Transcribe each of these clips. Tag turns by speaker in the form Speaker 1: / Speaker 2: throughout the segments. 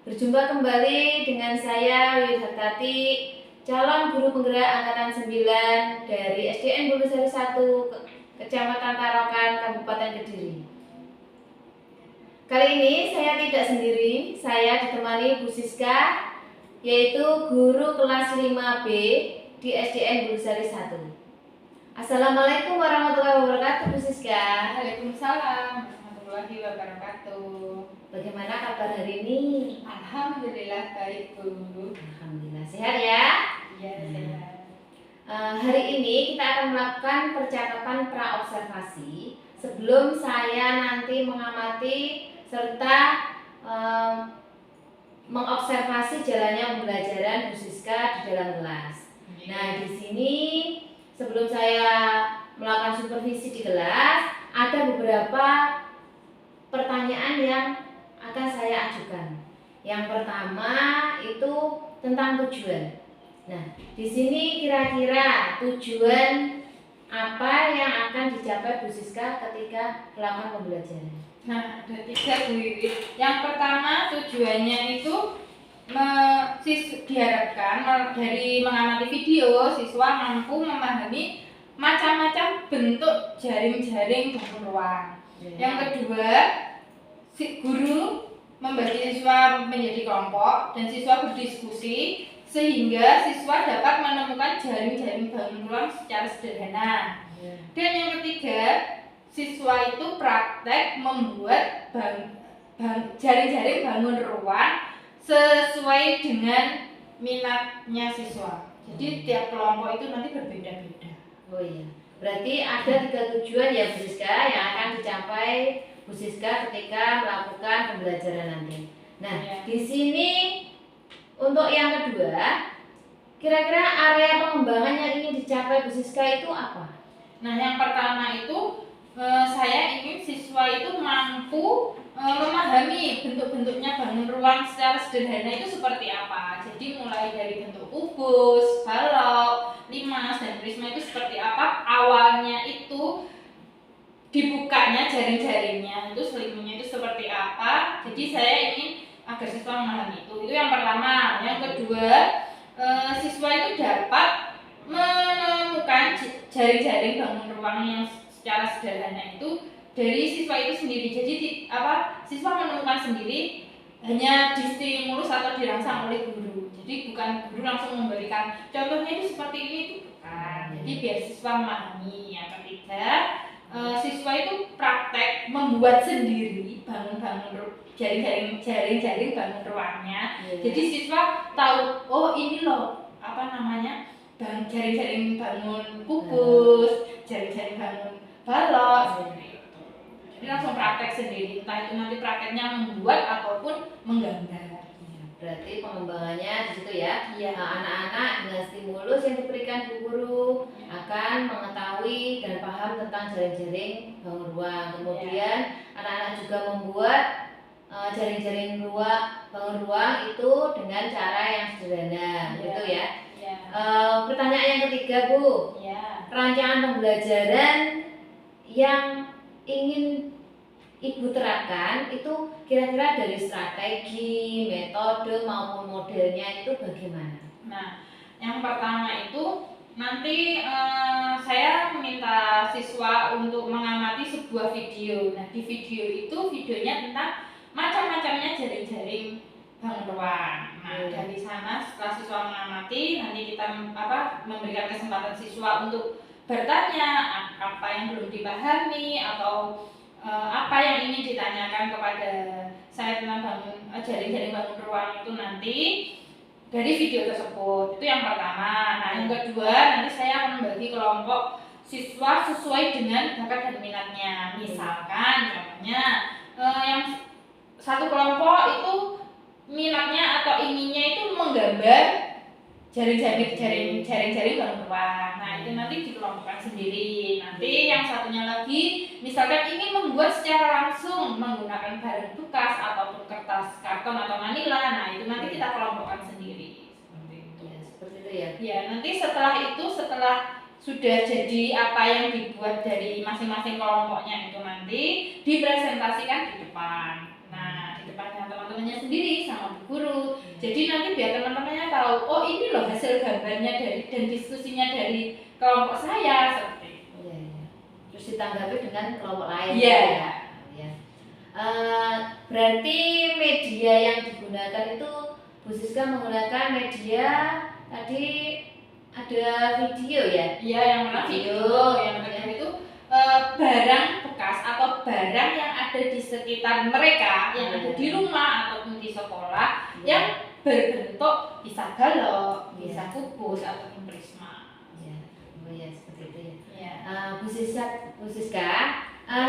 Speaker 1: Berjumpa kembali dengan saya Widhatati, calon guru penggerak angkatan 9 dari SDN Bulusari 1 Kecamatan Tarokan, Kabupaten Kediri. Kali ini saya tidak sendiri, saya ditemani Bu Siska, yaitu guru kelas 5B di SDN Bulusari 1. Assalamualaikum warahmatullahi wabarakatuh, Bu Siska.
Speaker 2: Waalaikumsalam warahmatullahi wabarakatuh.
Speaker 1: Bagaimana kabar hari ini?
Speaker 2: Alhamdulillah baik, Bu.
Speaker 1: Alhamdulillah sehat ya?
Speaker 2: Iya, sehat.
Speaker 1: Hari ini kita akan melakukan percakapan praobservasi sebelum saya nanti mengamati serta mengobservasi jalannya pembelajaran Bu Siska di dalam kelas. Nah, di sini sebelum saya melakukan supervisi di kelas, ada beberapa pertanyaan yang akan saya ajukan. Yang pertama itu tentang tujuan. Nah, di sini kira-kira tujuan apa yang akan dicapai Bu Siska ketika melakukan pembelajaran?
Speaker 2: Nah, ada 3, Bu Wiwit. Yang pertama tujuannya itu diharapkan dari mengamati video siswa mampu memahami macam-macam bentuk jaring-jaring bangun ruang. Yang kedua, si guru membagi siswa menjadi kelompok dan siswa berdiskusi sehingga siswa dapat menemukan jaring-jaring bangun ruang secara sederhana. Dan yang ketiga, siswa itu praktek membuat jaring-jaring bangun ruang sesuai dengan minatnya siswa. Jadi tiap kelompok itu nanti berbeda-beda.
Speaker 1: Oh iya, berarti ada 3 tujuan ya Bu Siska yang akan dicapai Bu Siska ketika melakukan pembelajaran nanti. Nah, di sini untuk yang kedua, kira-kira area pengembangan yang ingin dicapai Bu Siska itu apa?
Speaker 2: Nah, yang pertama itu saya ingin siswa itu mampu memahami bentuk-bentuknya bangun ruang secara sederhana itu seperti apa. Jadi mulai dari bentuk kubus, balok, limas, dan prisma itu seperti apa. Awalnya itu dibukanya jaring-jaringnya itu selimutnya itu seperti apa. Jadi saya ingin agar siswa memahami itu. Itu yang pertama. Yang kedua, siswa itu dapat menemukan jaring-jaring bangun ruang yang secara sederhana itu dari siswa itu sendiri. Jadi siswa menemukan sendiri, hanya distimulus atau dirangsang oleh guru. Jadi bukan guru langsung memberikan contohnya itu seperti ini, itu bukan. Jadi biar siswa memahami. Yang ketiga, siswa itu praktek membuat sendiri bangun-bangun jaring-jaring bangun ruangnya. Jadi siswa tahu, oh ini loh jaring-jaring bangun kubus, jaring-jaring bangun balok, seperti itu. Jadi langsung praktek sendiri, entah itu nanti prakteknya membuat ataupun menggambar.
Speaker 1: Berarti pengembangannya di situ ya.
Speaker 2: Iya.
Speaker 1: Anak-anak dengan stimulus yang diberikan Bu Guru akan mengetahui dan paham tentang jaring-jaring bangun ruang. Kemudian anak-anak juga membuat jaring-jaring bangun ruang itu dengan cara yang sederhana, gitu ya. Pertanyaan yang ketiga, Bu. Rancangan pembelajaran yang ingin Ibu terapkan itu kira-kira dari strategi, metode maupun modelnya itu bagaimana?
Speaker 2: Nah, yang pertama itu nanti saya meminta siswa untuk mengamati sebuah video. Nah, di video itu videonya tentang macam-macamnya jaring-jaring bangun ruang. Nah, dari sana setelah siswa mengamati, nanti kita memberikan kesempatan siswa untuk bertanya apa yang belum dipahami atau apa yang ingin ditanyakan kepada saya tentang jaring-jaring bangun ruang itu nanti dari video tersebut. Itu yang pertama. Nah, yang kedua, nanti saya akan membagi kelompok siswa sesuai dengan bakat dan minatnya. Misalkan contohnya yang satu kelompok itu minatnya atau inginnya itu menggambar jaring-jaring bangun ruang. Nah, itu nanti dikelompokkan sendiri. Nanti yang satunya lagi misalkan ingin membuat secara langsung menggunakan barang bekas ataupun kertas karton atau manila. Nah, itu nanti kita kelompokkan sendiri. Seperti itu.
Speaker 1: Ya, seperti itu ya.
Speaker 2: Ya, nanti setelah sudah jadi apa yang dibuat dari masing-masing kelompoknya itu nanti dipresentasikan di depan. Nah, di depannya teman-temannya sendiri sama guru. Jadi nanti biar teman-temannya tahu, oh ini loh hasil gambarnya dari dan diskusinya dari kelompok saya seperti itu.
Speaker 1: Iya, iya. Terus ditanggapi dengan kelompok lain.
Speaker 2: Iya.
Speaker 1: Ya. Berarti media yang digunakan itu Bu Siska menggunakan media tadi ada video ya?
Speaker 2: Iya, yang mana video, yang kedua itu barang bekas atau barang yang ada di sekitar mereka, yang ada di rumah ataupun di sekolah, yang berbentuk bisa balok, bisa kubus ataupun prisma.
Speaker 1: Iya, oh ya seperti itu ya.
Speaker 2: Iya.
Speaker 1: Bu Siska,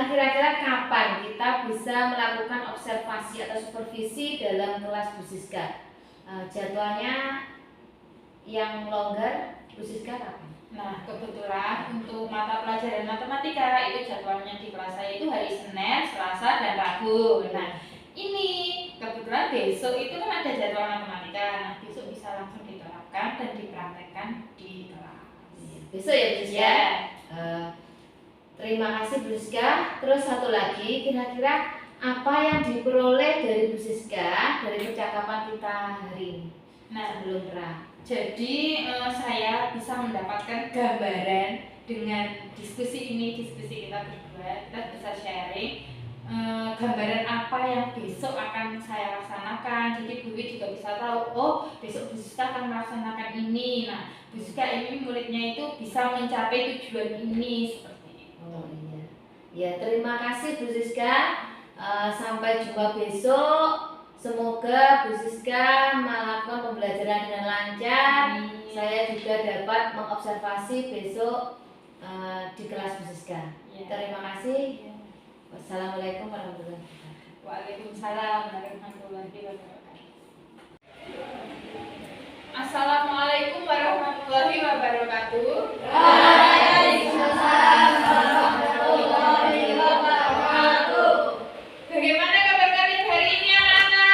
Speaker 1: kira-kira kapan kita bisa melakukan observasi atau supervisi dalam kelas Bu Siska? Jadwalnya yang longgar Bu Siska kapan?
Speaker 2: Nah, kebetulan untuk mata pelajaran matematika itu jadwalnya di kelas saya itu hari Senin, Selasa, dan Rabu. Nah, ini kebetulan besok itu kan ada jadwal matematika. Nah, besok bisa langsung diterapkan dan dipraktekkan di kelas.
Speaker 1: Besok ya Bu Siska?
Speaker 2: Ya.
Speaker 1: Terima kasih Bu Siska. Terus satu lagi, kira-kira apa yang diperoleh dari Bu Siska dari percakapan kita hari ini?
Speaker 2: Nah,
Speaker 1: sebelum terang.
Speaker 2: Jadi saya bisa mendapatkan gambaran dengan diskusi ini, diskusi kita berdua, kita bisa sharing gambaran apa yang besok akan saya laksanakan. Jadi Bu Wi juga bisa tahu, oh besok Bu Siska akan melaksanakan ini. Nah, Bu Siska ini muridnya itu bisa mencapai tujuan ini seperti itu.
Speaker 1: Oh iya. Ya, terima kasih Bu Siska. Sampai jumpa besok. Semoga Bu Siska melakukan pembelajaran dengan lancar. Saya juga dapat mengobservasi besok di kelas Bu Siska.
Speaker 2: Ya.
Speaker 1: Terima kasih. Wassalamualaikum warahmatullahi wabarakatuh.
Speaker 2: Waalaikumsalam warahmatullahi wabarakatuh. Assalamualaikum warahmatullahi wabarakatuh.
Speaker 3: Waalaikumsalam warahmatullahi wabarakatuh.
Speaker 2: Bagaimana kabar kalian hari ini anak-anak?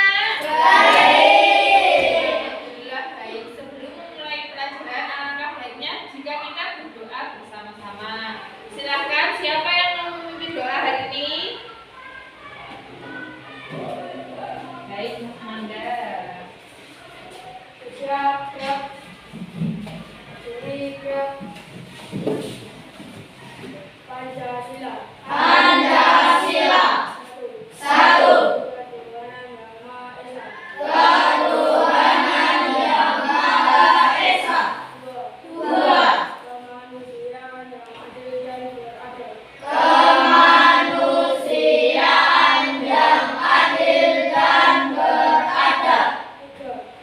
Speaker 3: Baik.
Speaker 2: Alhamdulillah baik. Sebelum memulai pelajaran, alangkah baiknya jika kita berdoa bersama-sama. Silakan, siapa yang mau memimpin doa hari ini? Baik, Mas Manda.
Speaker 3: Siap, siap. Siap. Pancasila.
Speaker 4: Pancasila.
Speaker 3: Satu.
Speaker 4: Ketuhanan Yang Maha Esa. Dua.
Speaker 3: Kemanusiaan yang adil dan beradab.
Speaker 4: Kemanusiaan yang adil dan beradab.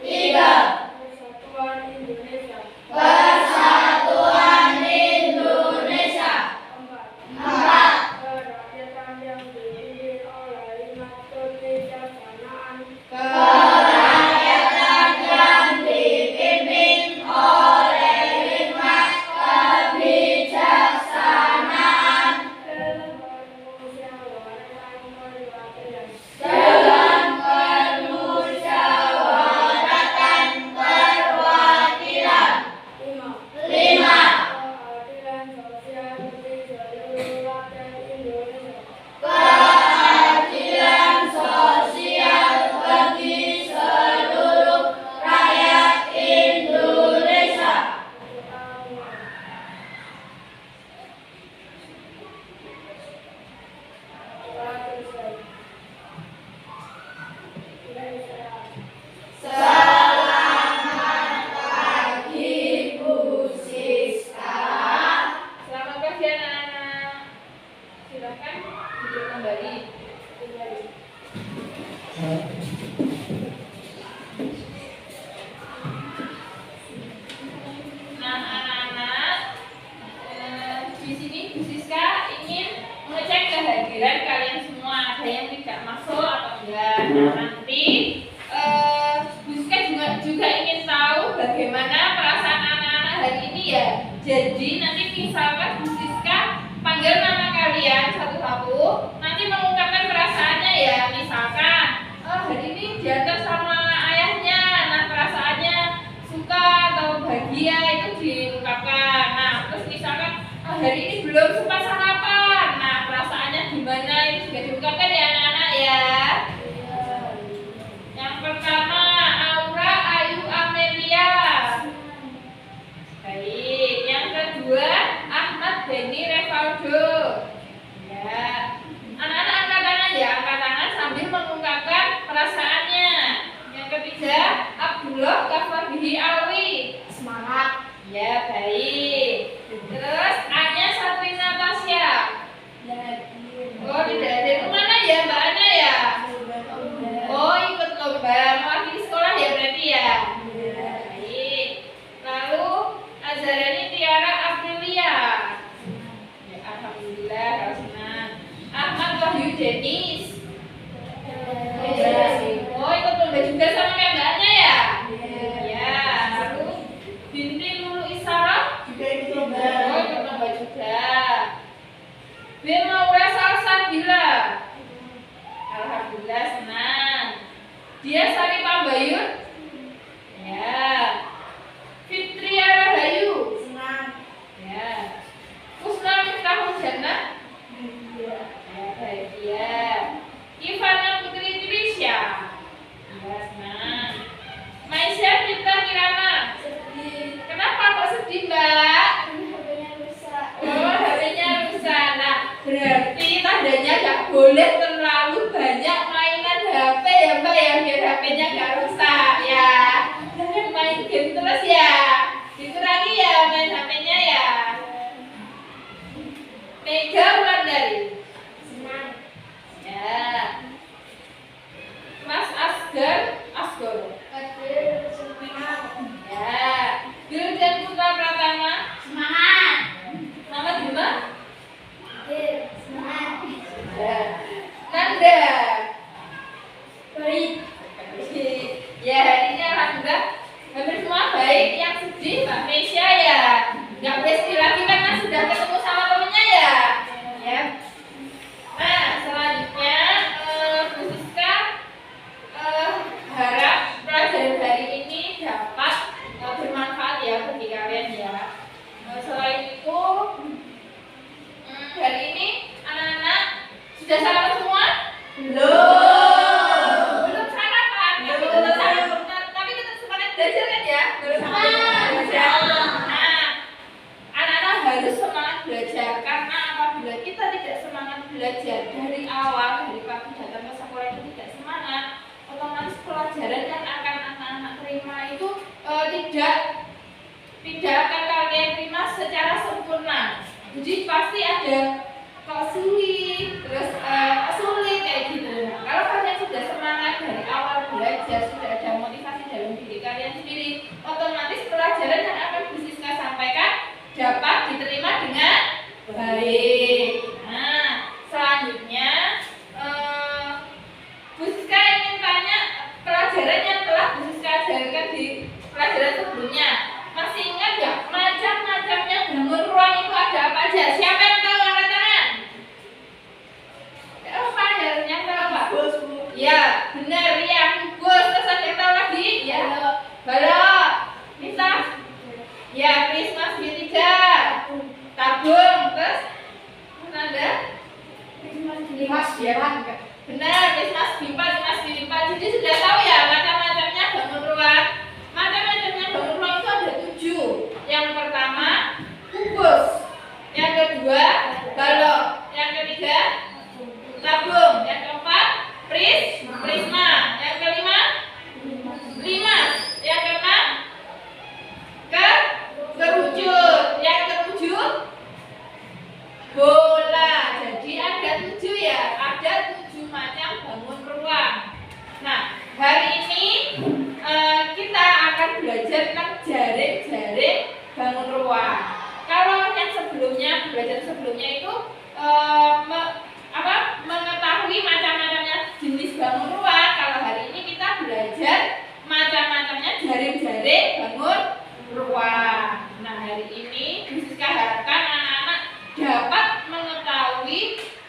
Speaker 3: Tiga.
Speaker 4: Tiga.
Speaker 3: Persatuan Indonesia.
Speaker 4: Persatuan Indonesia.
Speaker 3: Empat.
Speaker 4: Empat.
Speaker 3: Kerakyatan yang dipimpin oleh hikmat kebijaksanaan.
Speaker 4: Kerakyatan yang dipimpin oleh hikmat kebijaksanaan
Speaker 3: Dalam permusyawaratan
Speaker 4: dalam permusyawaratan perwakilan.
Speaker 3: Lima.
Speaker 4: 5.
Speaker 3: Keadilan sosial bagi seluruh rakyat Indonesia.
Speaker 4: Keadilan sosial bagi seluruh rakyat Indonesia. Selamat pagi Bu Siska.
Speaker 2: Selamat pagi anak-anak. Silakan duduk kembali. Nah, anak-anak, di sini Bu Siska ingin mengecek kehadiran kalian semua. Ada yang tidak masuk atau enggak? Nah, nanti Bu Siska juga ingin tahu bagaimana perasaan anak-anak hari ini ya. Jadi nanti misalkan Bu Siska panggil nama kalian satu-satu, nanti mengungkapkan perasaannya ya. Misalkan, hari ini diantar sama ayahnya, nah perasaannya suka atau bahagia itu diungkapkan. Nah, terus misalkan hari ini belum sempat sarapan, nah perasaannya gimana itu juga diungkapkan ya anak-anak ya. Yang pertama Fabihi Alwi.
Speaker 4: Semangat.
Speaker 2: Ya, baik. Terus A-nya Satrina Tasya. Oh, tidak ada. Kemana ya Mbak Ana ya? Oh, ikut lomba mewakili sekolah ya berarti ya. Baik. Lalu Azharani Tiara Aprilia. Ya, alhamdulillah kalau senang. Ahmad Wahyu Denis. Oh, ikut lomba juga sama kayak Mbak Ana ya? Ya. Lalu Binti Lulu Isara. Oh, ikut lomba juga. Bima Salsabila. Alhamdulillah senang. Dia Sari Pambayun. Ya. Fitria Rahayu.
Speaker 4: Senang.
Speaker 2: Ya. Kusna Miftahul Jannah. Ya, baik ya. Ivana Putri Trisha. Ya, senang. Maisha Cinta Kirana.
Speaker 4: Sedih.
Speaker 2: Kenapa kok sedih, Mbak?
Speaker 4: HP-nya rusak.
Speaker 2: Oh, HP-nya rusak. Nah, berarti tandanya gak boleh terlalu banyak mainan HP ya Mbak ya, biar HP-nya gak rusak ya. Jangan main game terus ya. Dikurangi ya main HP-nya ya. Mega Wulandari.
Speaker 4: Senang.
Speaker 2: Ya. Mas Asgar Asgoro.
Speaker 4: Senang.
Speaker 2: Ya. Wildan Putra Pratama.
Speaker 4: Semangat.
Speaker 2: Nama Bima.
Speaker 4: Semangat.
Speaker 2: Nanda.
Speaker 4: Baik.
Speaker 2: Ya, hari ini alhamdulillah hampir semua baik. Yang sedih Mbak Mesya ya. Nggak boleh sedih lagi karena sudah ketemu sama temennya ya. Ya. Nah, selanjutnya Bu Siska harap pelajaran hari ini dapat bermanfaat ya bagi kalian ya. Selain itu, hari ini anak-anak sudah sarapan semua? Belum sarapan, tapi tetap sarapan, tapi tetap semangat belajar kan ya? Belajar. Nah, anak-anak harus semangat belajar karena apabila kita tidak semangat belajar dari awal, dari pagi datang ke sekolah itu tidak semangat, otomatis pelajaran yang akan anak-anak terima itu tidak akan kalian terima secara sempurna. Jadi pasti ada sulit, terus sulit kayak gitu. Nah, kalau kalian sudah semangat dari awal belajar, sudah ada motivasi dalam diri kalian sendiri, otomatis pelajaran yang akan Bu Siska sampaikan dapat diterima dengan baik. Nah, selanjutnya Bu Siska ingin tanya pelajaran yang telah Bu Siska ajarkan di pelajaran sebelumnya. Masih ingat ya macam-macamnya bangun ruang itu ada apa aja? Siapa yang tahu angkat tangan? Apa yang tahu apa? Ya, benar ya. Kubus. Terus ada yang tahu lagi? Ya. Balok. Bisa? Ya, prisma segitiga. Tabung. Terus? Nanda?
Speaker 4: Mas,
Speaker 2: Ya, benar. Prisma segitiga. Jadi sudah tahu ya macam-macamnya bangun ruang. Macam-macamnya bangun ruang itu ada 7. Yang pertama kubus, yang kedua balok, yang ketiga tabung, yang keempat prisma, yang kelima limas, yang keenam kerucut, yang ketujuh bola. Jadi ada 7 ya, ada 7 macam bangun ruang. Nah, hari ini kita akan belajar tentang jaring-jaring bangun ruang. Kalau yang sebelumnya, belajar sebelumnya itu mengetahui macam-macamnya jenis bangun ruang. Kalau hari ini kita belajar macam-macamnya jaring-jaring bangun ruang. Nah, hari ini Bu Siska harapkan anak-anak dapat mengetahui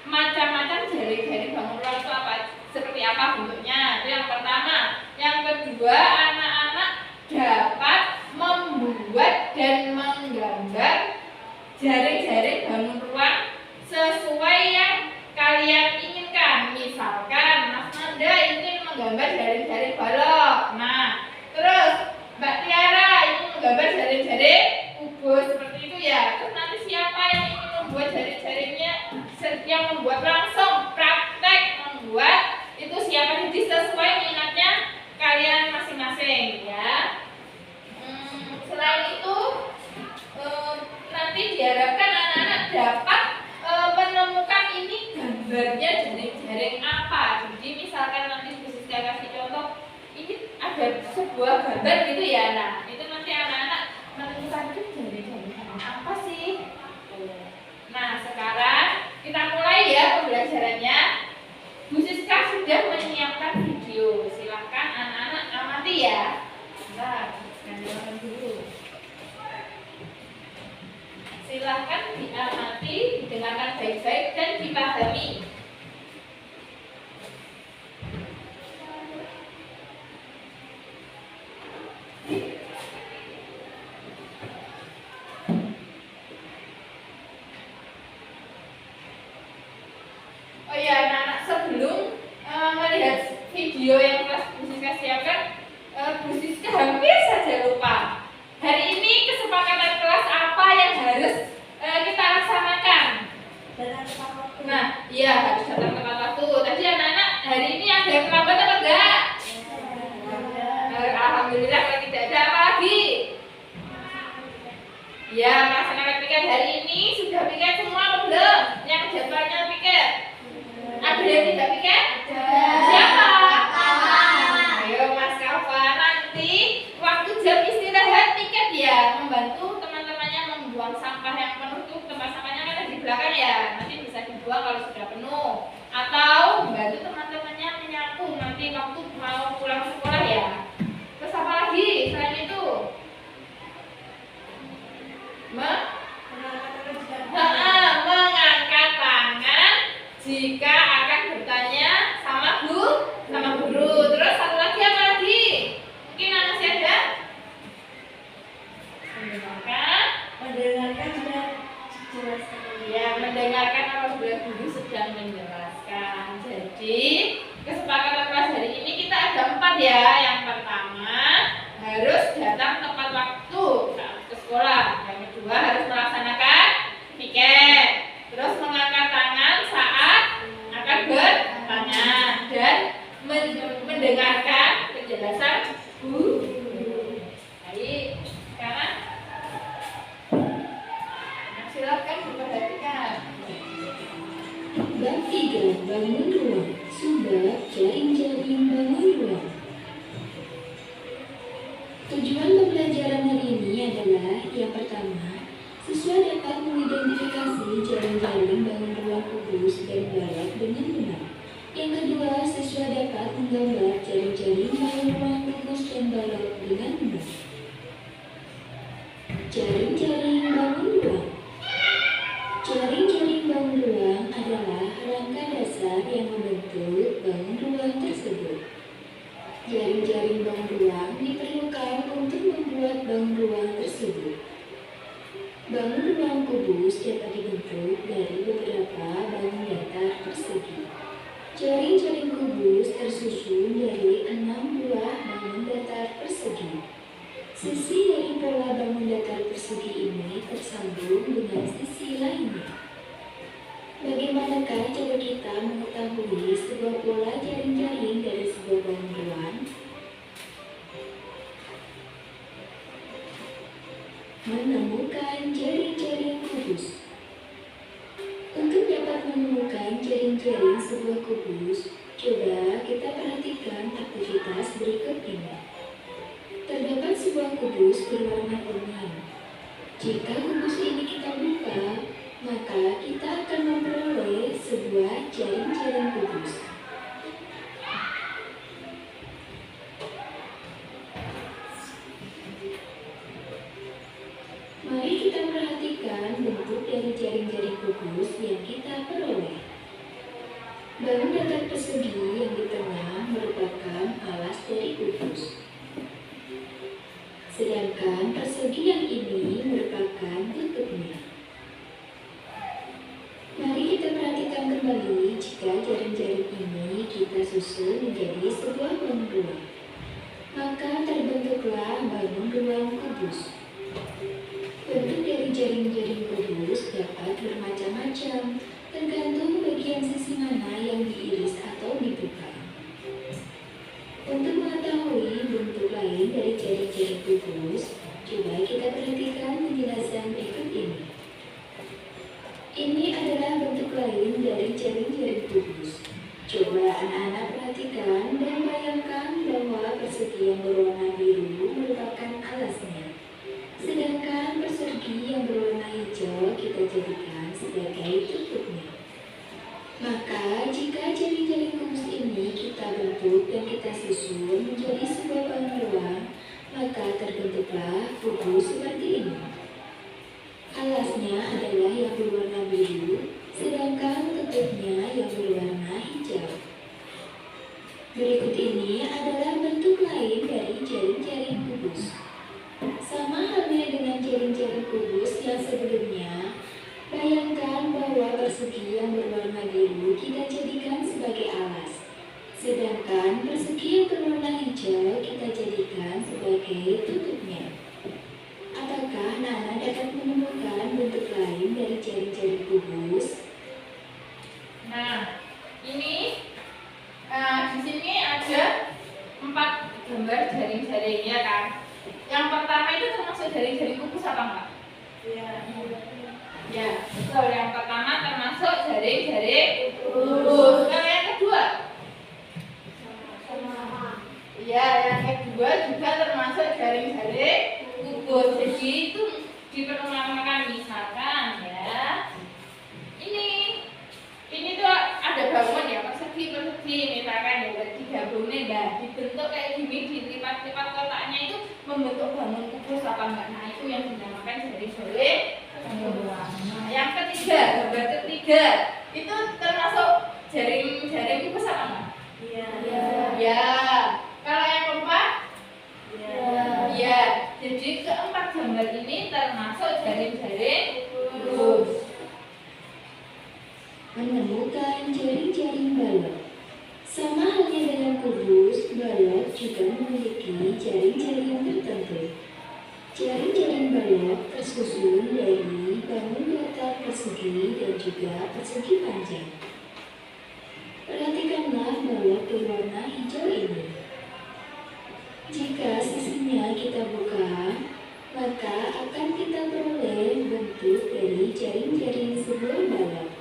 Speaker 2: macam-macam jaring-jaring bangun ruang itu apa, seperti apa bentuknya. Itu yang pertama. Yang kedua, anak-anak dapat membuat dan menggambar jaring-jaring bangun ruang sesuai yang kalian inginkan. Misalkan Mas Nanda ingin menggambar jaring-jaring balok. Nah, terus Mbak Tiara ingin menggambar jaring-jaring kubus seperti itu ya. Terus nanti siapa yang ingin membuat jaring-jaringnya, yang membuat langsung praktek membuat itu siapa, jadi sesuai minatnya kalian masing-masing ya. buah gambar gitu ya. Nah, itu nanti anak-anak menentukan jari-jari apa sih? Nah, sekarang kita mulai ya pembelajarannya. Bu Siska sudah menyiapkan video. Silahkan anak-anak amati ya. Bentar, ganti dulu. Silahkan diamati, didengarkan baik-baik dan dipahami. Oh ya, anak-anak, sebelum melihat video yang kelas Bu Siska siapkan, Bu Siska hampir saja lupa. Hari ini kesepakatan kelas apa yang harus kita laksanakan? Nah, iya, harus datang tepat waktu. Tadi anak-anak, hari ini ada yang terlambat atau enggak? Alhamdulillah, kalau tidak ada. Apa lagi? Ya, melaksanakan piket hari ini sudah piket semua atau belum? Yang jadwalnya piket? Ada yang tidak piket? Siapa? Ayo Mas Kafa, nanti waktu jam istirahat piket ya, membantu teman-temannya membuang sampah yang penuh tuh. Tempat sampahnya kan ada di belakang ya, nanti bisa dibuang kalau sudah penuh. Atau membantu teman-temannya menyapu nanti waktu mau pulang sekolah ya. Terus apa lagi selain itu? Mengangkat tangan jika akan bertanya sama guru. Terus satu lagi apa lagi? Mungkin anak masih ada? Mendengarkan
Speaker 4: sudah dijelaskan.
Speaker 2: Ya, mendengarkan apabila guru sedang menjelaskan. Jadi kesepakatan kelas hari ini kita ada 4 ya. Yang pertama harus datang tepat waktu saat ke sekolah. Yang kedua harus melaksanakan piket. Terus mengangkat tangan saat akan bertanya dan mendengarkan penjelasan guru. Baik, sekarang silakan diperhatikan.
Speaker 5: Bab 3, bangun ruang. Sumber jaring-jaring bangun ruang. Tujuan pembelajaran hari ini adalah yang pertama, siswa dapat mengidentifikasi jaring-jaring bangun ruang kubus dan balok dengan benar. Yang kedua, siswa dapat menggambar jaring-jaring bangun ruang kubus dan balok dengan benar. Jaring-jaring bangun ruang. Jaring-jaring bangun ruang adalah rangka dasar yang membentuk bangun ruang tersebut. Jaring-jaring bangun ruang diperlukan untuk membuat bangun ruang tersebut. Bangun ruang kubus dapat dibentuk dari beberapa bangun datar persegi. Jaring-jaring kubus tersusun dari 6 buah bangun datar persegi. Sisi dari pola bangun datar persegi ini tersambung dengan sisi lainnya. Bagaimanakah cara kita mengetahui sebuah pola jaring-jaring dari sebuah bangun ruang? Menemukan jaring-jaring kubus. Untuk dapat menemukan jaring-jaring sebuah kubus, coba kita perhatikan aktivitas berikut ini. Terdapat sebuah kubus berwarna kuning. Jika kubus ini kita buka, maka kita akan memperoleh sebuah jaring-jaring kubus. Mari kita perhatikan bentuk dari jaring-jaring kubus yang kita peroleh. Bangun datar persegi yang di tengah merupakan alas dari kubus. Sedangkan persegi yang ini merupakan tutupnya. Mari kita perhatikan kembali jika jaring-jaring ini kita susun menjadi sebuah bangun ruang. Maka terbentuklah bangun ruang kubus. Bentuk dari jaring-jaring kubus dapat bermacam-macam, tergantung bagian sisi mana yang diiris atau dibuka. Untuk mengetahui bentuk lain dari jaring-jaring kubus, coba kita perhatikan penjelasan berikut ini. Ini adalah bentuk lain dari jaring-jaring kubus. Coba anak-anak perhatikan dan bayangkan bahwa persegi yang berwarna biru merupakan alasnya. Sedangkan persegi yang berwarna hijau kita jadikan sebagai tutupnya. Maka jika jaring-jaring kubus ini kita bentuk dan kita susun menjadi sebuah bangun ruang, maka terbentuklah kubus seperti ini. Alasnya adalah yang berwarna biru, sedangkan tutupnya yang berwarna hijau. Berikut ini adalah bentuk lain dari jaring-jaring kubus. Sama halnya dengan jaring-jaring kubus yang sebelumnya, bayangkan bahwa persegi yang berwarna biru kita jadikan sebagai alas, sedangkan persegi yang berwarna hijau kita jadikan sebagai tutupnya. Apakah Nana dapat menemukan bentuk lain dari jaring-jaring kubus?
Speaker 2: Nah, ini di sini ada 4 gambar jaring-jaring, ya kan? Yang pertama itu termasuk jaring-jaring kubus apa enggak?
Speaker 3: Iya.
Speaker 2: Ya, betul. Yang pertama termasuk jaring-jaring kubus. Kalau yang kedua? Ya, yang kedua juga termasuk jaring-jaring kubus. Jadi itu diperumpamakan, misalkan ya. Ini tuh ada bangun ya, persegi misalkan ya, digabungin ya, dibentuk kayak gini, dilipat-lipat kotaknya itu membentuk bangun kubus apa enggak? Nah, itu yang dinamakan jaring-jaring ruang. Nah, yang ketiga, gambar ketiga itu termasuk jaring-jaring kubus apa enggak?
Speaker 3: Iya.
Speaker 2: Ya. Kalau yang keempat?
Speaker 3: Iya.
Speaker 2: Ya. Jadi keempat gambar ini termasuk jaring-jaring kubus.
Speaker 5: Menemukan jaring-jaring balok. Sama halnya dengan kubus, balok juga memiliki jaring-jaring tertentu. Jaring-jaring balok tersusun dari bangun datar persegi dan juga persegi panjang. Perhatikanlah balok berwarna hijau ini. Jika sisinya kita buka, maka akan kita peroleh bentuk dari jaring-jaring sebuah balok.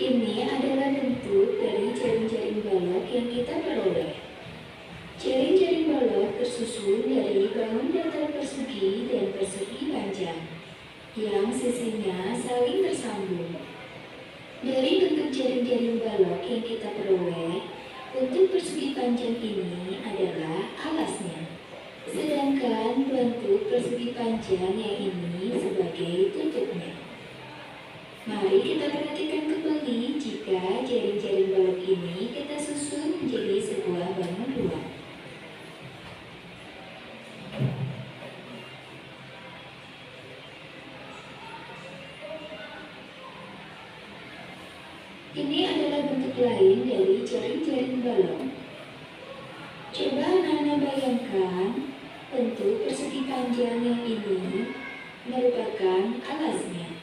Speaker 5: Ini adalah bentuk dari jaring-jaring balok yang kita peroleh. Jaring-jaring balok tersusun dari bangun datar persegi dan persegi panjang, yang sisinya saling tersambung. Dari bentuk jaring-jaring balok yang kita peroleh, bentuk persegi panjang ini adalah alasnya. Sedangkan bentuk persegi panjang yang ini sebagai tutupnya. Mari kita perhatikan kembali jika jaring-jaring balok ini kita susun menjadi sebuah bangun ruang. Ini adalah bentuk lain dari jaring-jaring balok. Coba Nana bayangkan bentuk persegi panjang yang ini merupakan alasnya.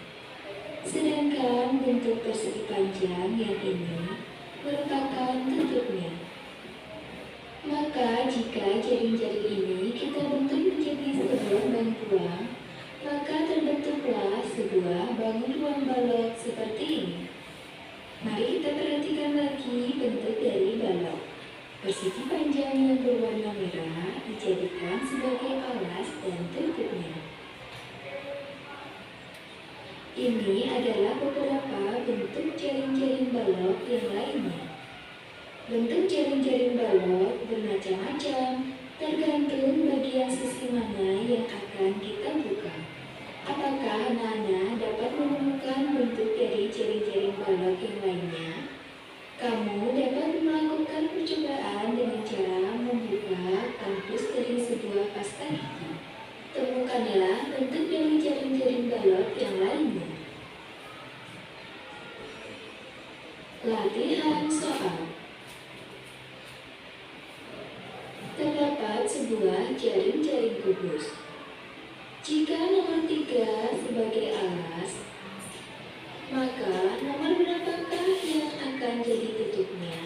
Speaker 5: Sedangkan bentuk persegi panjang yang ini merupakan tutupnya. Maka jika jaring-jaring ini kita bentuk menjadi sebuah bangun ruang, maka terbentuklah sebuah bangun ruang balok seperti ini. Mari kita perhatikan lagi bentuk dari balok. Persegi panjang yang berwarna merah dijadikan sebagai alas dan tutupnya. Ini adalah beberapa bentuk jaring-jaring balok yang lainnya. Bentuk jaring-jaring balok bermacam-macam, tergantung bagian sisi mana yang akan kita buka. Apakah Nana dapat menemukan bentuk dari jaring-jaring balok yang lainnya? Kamu dapat melakukan percobaan dengan cara membuka kampus dari sebuah pasta gigi. Temukanlah bentuk dari jaring-jaring balok yang lainnya. Latihan soal. Terdapat sebuah jaring-jaring kubus. Jika nomor 3 sebagai alas, maka nomor berapakah yang akan jadi tutupnya?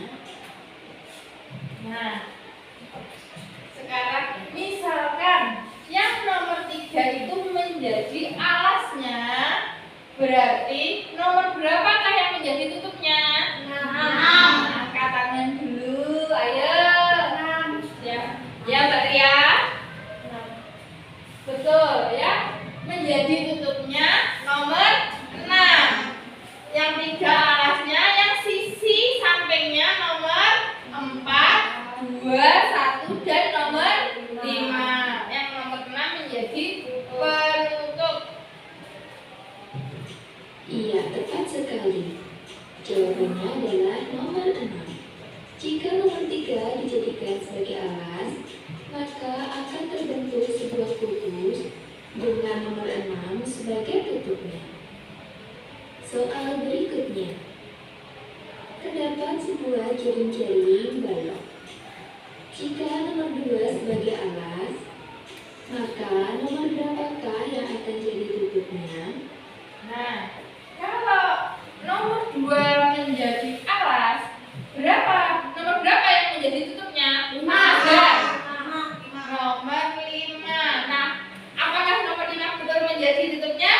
Speaker 2: Nah, sekarang misalkan yang nomor 3 itu menjadi alasnya, berarti nomor berapakah yang menjadi tutupnya?
Speaker 3: 6.
Speaker 2: 1, dan nomor 5. Yang nomor 6 menjadi penutup.
Speaker 5: Iya, tepat sekali. Jawabannya adalah nomor 6. Jika nomor 3 dijadikan sebagai alas, maka akan terbentuk sebuah kubus dengan nomor 6 sebagai tutupnya. Soal berikutnya. Terdapat sebuah jaring-jaring balok. Jika nomor 2 sebagai alas, maka nomor berapakah yang akan jadi tutupnya?
Speaker 2: Nah, kalau nomor 2 menjadi alas, berapa? Nomor berapa yang menjadi tutupnya? 5. Nomor 5. Nah, apakah nomor 5 betul menjadi tutupnya?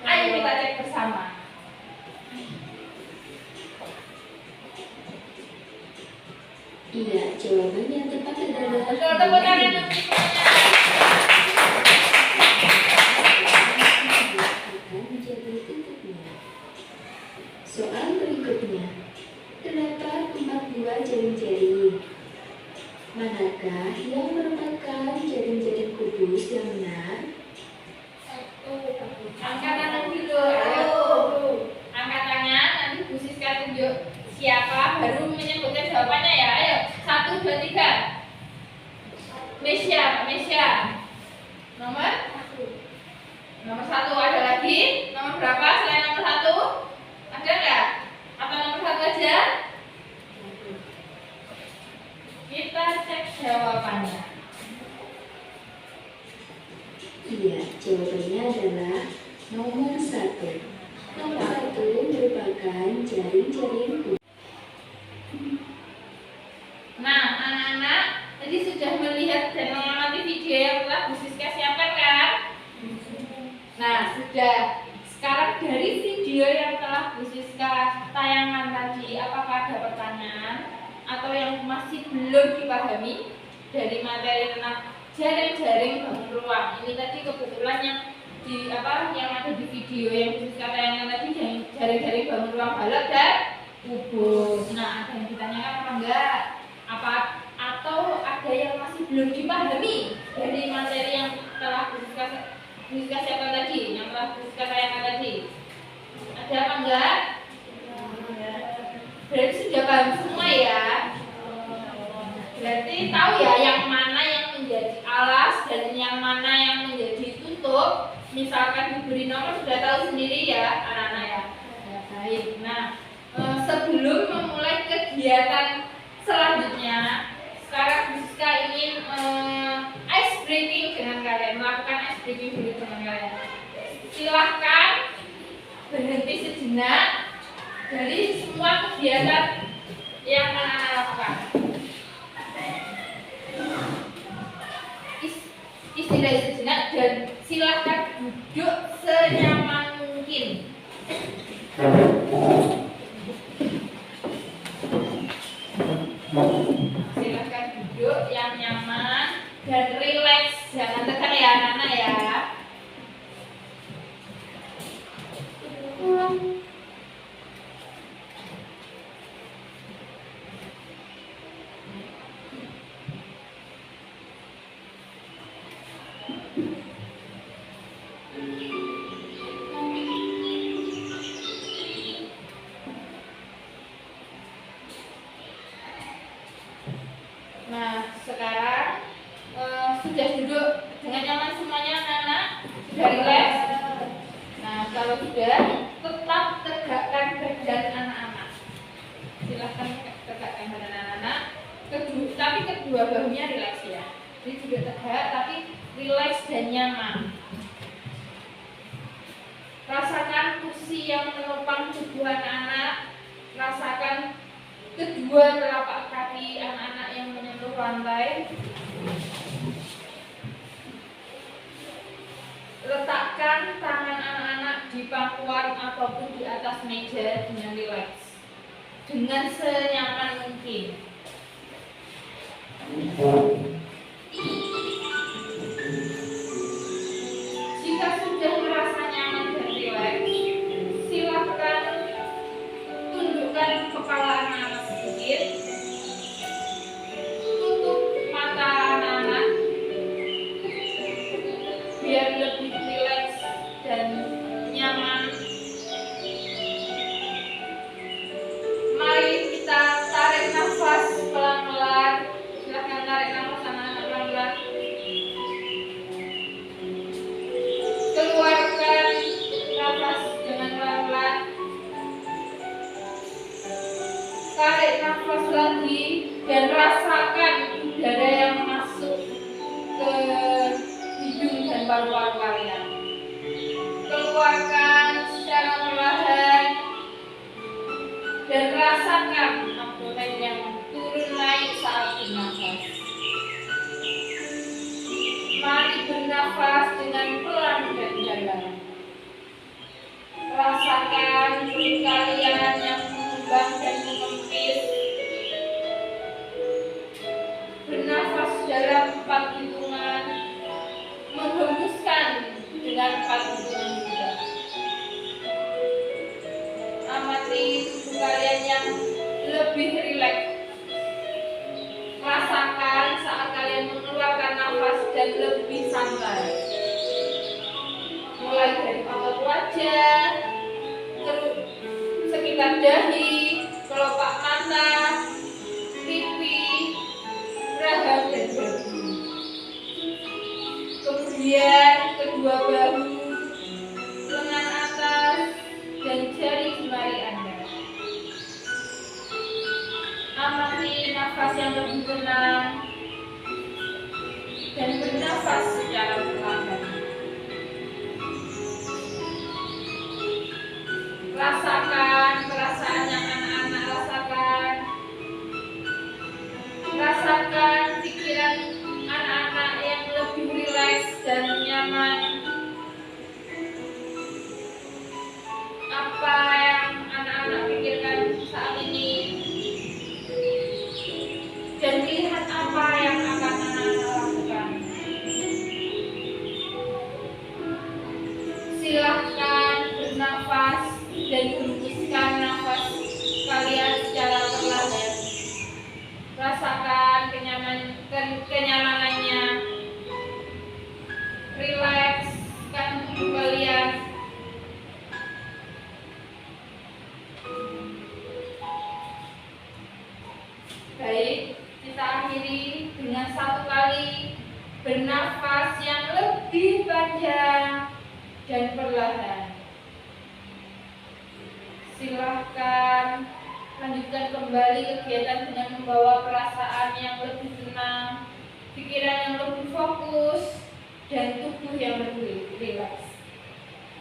Speaker 2: Ayo kita cek bersama.
Speaker 5: Iya, jawaban yang tepat adalah
Speaker 2: Betul, tepuk tangan untuk semuanya.
Speaker 5: akan menjadi tutupnya. Soal berikutnya. Terdapat 4 buah jaring-jaring. Manakah yang merupakan jaring-jaring kubus yang benar?
Speaker 2: Angkat tangan dulu. Ayo. Angkat tangan, nanti Bu Siska tunjuk siapa baru menyebutkan jawabannya ya. Ayo, 1, 2, 3. Mesya. Nomor 1 ada lagi? Nomor berapa selain nomor 1? Ada nggak? Atau nomor 1 aja? Kita cek jawabannya.
Speaker 5: Iya, jawabannya adalah nomor 1. Nomor 1 merupakan jaring-jaring kubus.
Speaker 2: Nah, anak-anak tadi sudah melihat dan mengamati video yang telah Bu Siska siapkan kan? Nah, sudah. Sekarang dari video yang telah Bu Siska tayangkan tadi, apakah ada pertanyaan atau yang masih belum dipahami dari materi tentang jaring-jaring bangun ruang? Ini tadi kebetulan yang ada di video yang Bu Siska tayangkan tadi, jaring-jaring bangun ruang balok dan kubus. Nah, ada yang ditanyakan apa enggak? Atau ada yang masih belum dipahami dari materi yang telah Bu Siska siapkan tadi, yang telah Bu Siska tayangkan tadi? Ada apa enggak? Berarti sudah paham semua ya. Berarti tahu ya yang mana yang menjadi alas dan yang mana yang menjadi tutup. Misalkan diberi nomor sudah tahu sendiri ya anak-anak ya. Ya, baik. Nah, sebelum memulai kegiatan selanjutnya, sekarang Bu Siska ingin ice breaking dengan kalian, melakukan ice breaking dulu dengan kalian. Silahkan berhenti sejenak dari semua kegiatan yang anak-anak lakukan. Istirahat sejenak dan silahkan duduk senyaman mungkin. Silahkan duduk yang nyaman dan rileks, jangan tekan ya anak-anak ya. Nah, sekarang sudah duduk dengan nyaman semuanya anak-anak? Sudah rileks? Nah, kalau sudah, tetap tegakkan badan anak-anak. Silahkan tegakkan badan anak-anak. Tapi kedua bahunya rileks ya. Jadi tidak tegak, tapi rileks dan nyaman. Rasakan kursi yang menopang tubuh anak-anak. Rasakan kedua telapak kaki anak-anak yang menyentuh lantai. Letakkan tangan anak-anak di pangkuan ataupun di atas meja dengan rileks, dengan senyaman mungkin. Jika sudah merasa nyaman dan rileks, silakan tundukkan kepala anak-anak sedikit, tutup rasakan udara yang masuk ke hidung dan paru-paru kalian. Keluarkan secara perlahan dan rasakan abdomen yang turun naik saat bernafas. Mari bernafas dengan pelan dan dalam. Rasakan perut kalian yang mengembang dan mengempis. Bernafas dalam 4 hitungan, menghembuskan dengan 4 hitungan juga. Amati tubuh kalian yang lebih rileks. Rasakan saat kalian mengeluarkan nafas dan lebih santai. Mulai dari otot wajah, sekitar dahi, kelopak mata, pipi, rahang dan bahu. Kemudian kedua bahu, lengan atas, dan jari jemari Anda. Amati nafas yang lebih tenang dan bernafas secara perlahan. Rasakan perasaan yang anak-anak rasakan. Rasakan pikiran anak-anak yang lebih rileks dan nyaman. Apa yang anak-anak pikirkan saat ini? Dan lihat apa yang akan anak-anak lakukan. Silahkan bernafas dan hembuskan nafas kalian secara perlahan. Rasakan kenyamanannya. Rilekskan tubuh kalian. Baik, kita akhiri dengan 1 kali bernafas yang lebih panjang dan perlahan. Silahkan lanjutkan kembali kegiatan dengan membawa perasaan yang lebih tenang, pikiran yang lebih fokus, dan tubuh yang lebih rileks.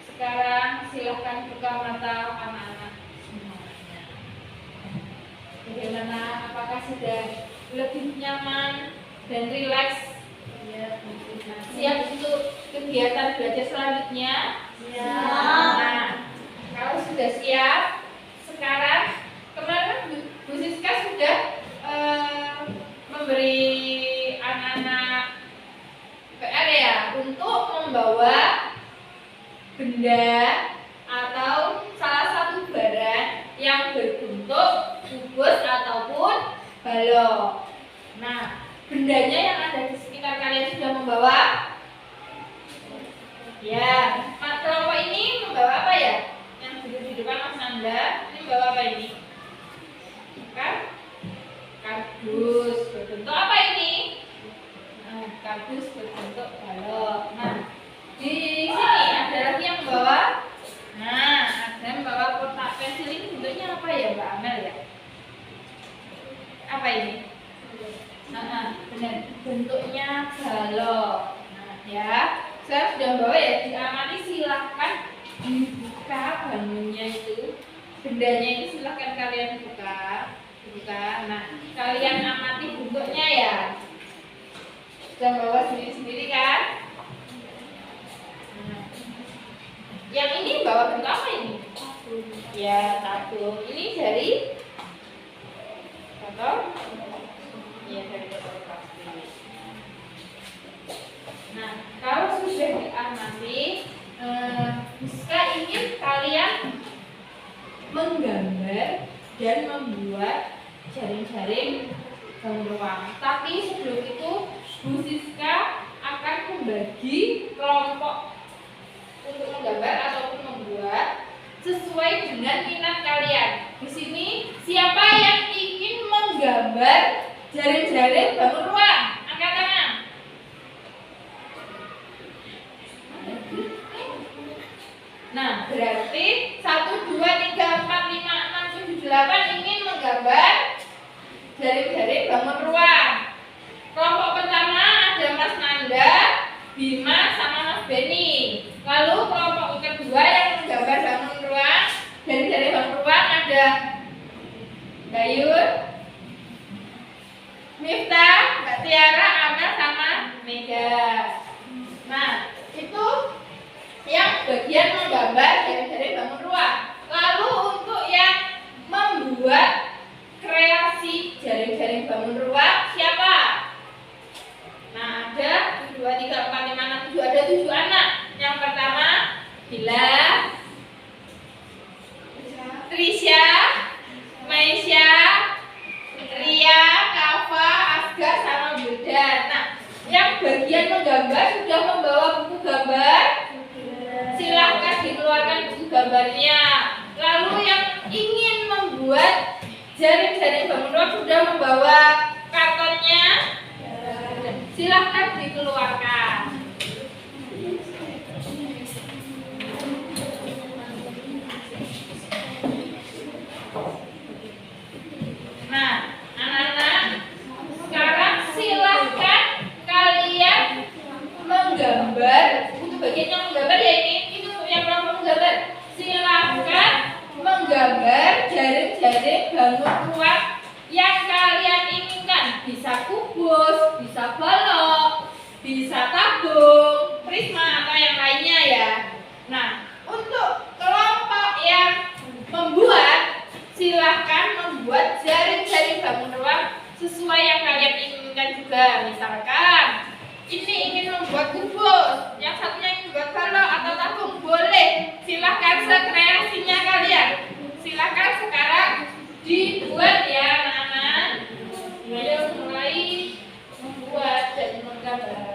Speaker 2: Sekarang silahkan buka mata anak-anak semuanya. Bagaimana? Apakah sudah lebih nyaman dan rileks?
Speaker 1: Ya,
Speaker 2: Siap untuk kegiatan belajar selanjutnya?
Speaker 1: Ya.
Speaker 2: Nah, kalau sudah siap, sekarang kemarin kan Bu Siska sudah memberi anak-anak PR ya untuk membawa benda atau salah satu barang yang berbentuk kubus ataupun balok. Nah, bendanya yang ada di sekitar kalian sudah membawa? Ya, kelompok ini membawa apa ya? Yang duduk di depan Mas Nanda, ini membawa apa ini? Kan? Kardus berbentuk apa ini? Nah, kardus berbentuk balok. Nah, di sini ada lagi yang membawa. Nah, ada yang membawa kotak pensil. Ini bentuknya apa ya, Mbak Amel ya? Apa ini? Nah, benar, bentuknya balok. Nah, ya, saya sudah bawa ya, diamati. Silahkan dibuka bangunnya itu, bendanya itu silahkan kalian buka. Nah, kalian amati bentuknya ya. Sudah bawa sendiri-sendiri kan? Nah, yang ini bawa bentuk apa ini? Ya, tabung. Ini dari botol. Ya, dari botol plastik. Nah, kalau sudah diamati, Siska ingin kalian menggambar dan membuat jaring-jaring bangun ruang. Tapi sebelum itu, Bu Siska akan membagi kelompok untuk menggambar ataupun membuat sesuai dengan minat kalian. Di sini, siapa yang ingin menggambar jaring-jaring bangun ruang? Angkat tangan. Nah, berarti 1, 2, 3, 4, 5, 6, 7, 8 ingin menggambar jaring-jaring bangun ruang. Bima sama Mas Beni. Lalu kelompok kedua yang menggambar bangun ruang, dari bangun ruang ada Dayun, Miftah, Mbak Tiara, Amel sama Mega. Nah, itu yang bagian menggambar dari bangun ruang. Lalu untuk yang membuat kreasi jaring-jaring bangun ruang siapa? Nah, ada 1, 2, 3, 4, 5, 6, 7, ada 7 anak. Yang pertama Bila, Trisha, Maisha, Ria, Kafa, Asgar sama Wildan. Nah, yang bagian menggambar sudah membawa buku gambar, silahkan dikeluarkan buku gambarnya. Lalu yang ingin membuat jaring-jaring bangun ruang sudah membawa kartonnya, silahkan dikeluarkan. Nah, anak-anak, sekarang silahkan kalian menggambar. Untuk bagian yang menggambar ya ini untuk yang belum menggambar. Silahkan menggambar jaring-jaring bangun ruang yang kalian inginkan. Bisa kubus, bisa balok, bisa tabung, prisma atau yang lainnya ya. Nah, untuk kelompok yang membuat, silahkan membuat jaring-jaring bangun ruang sesuai yang kalian inginkan juga. Misalkan ini ingin membuat kubus, yang satunya ingin membuat balok atau tabung, boleh. Silahkan sekreasinya kalian. Silahkan sekarang dibuat ya anak-anak. Ayo mulai membuat dan menggambar.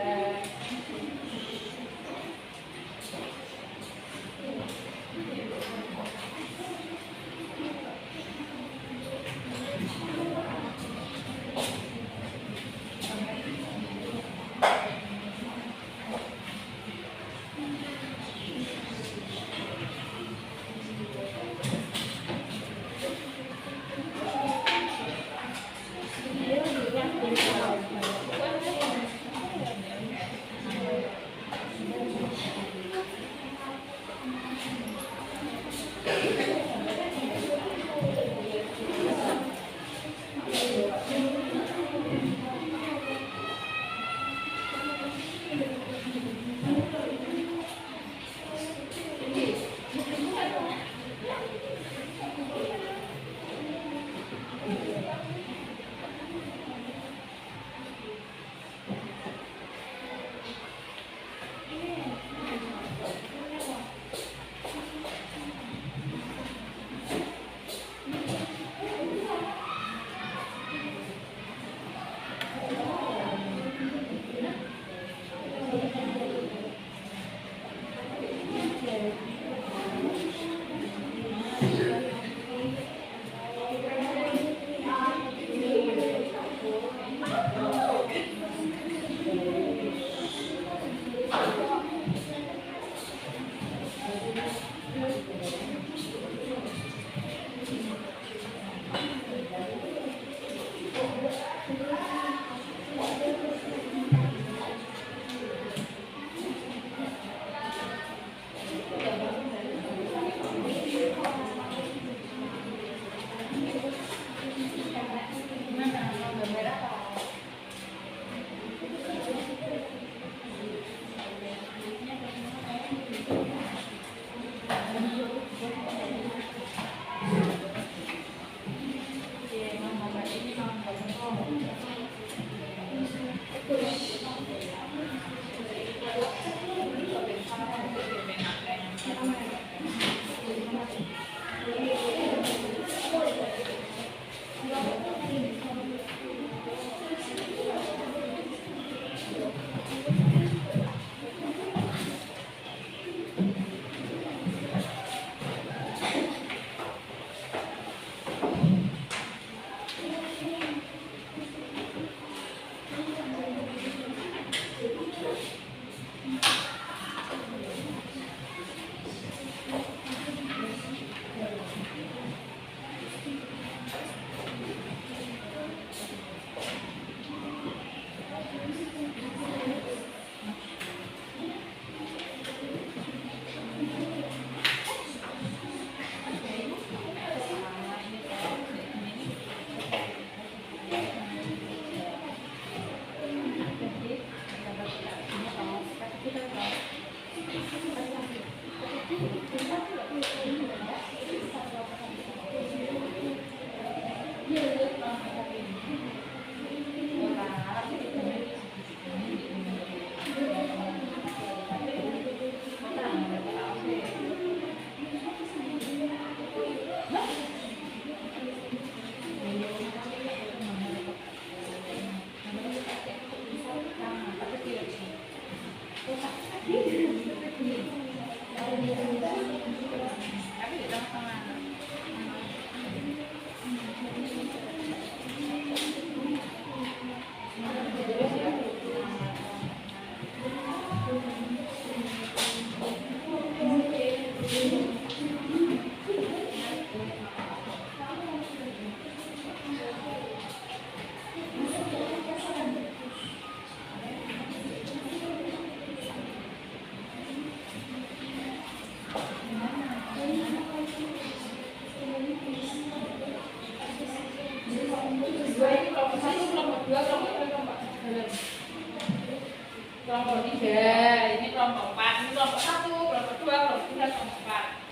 Speaker 2: kelompok 3, ini kelompok 4, ini kelompok 1, kelompok 2, kelompok 3, kelompok 4.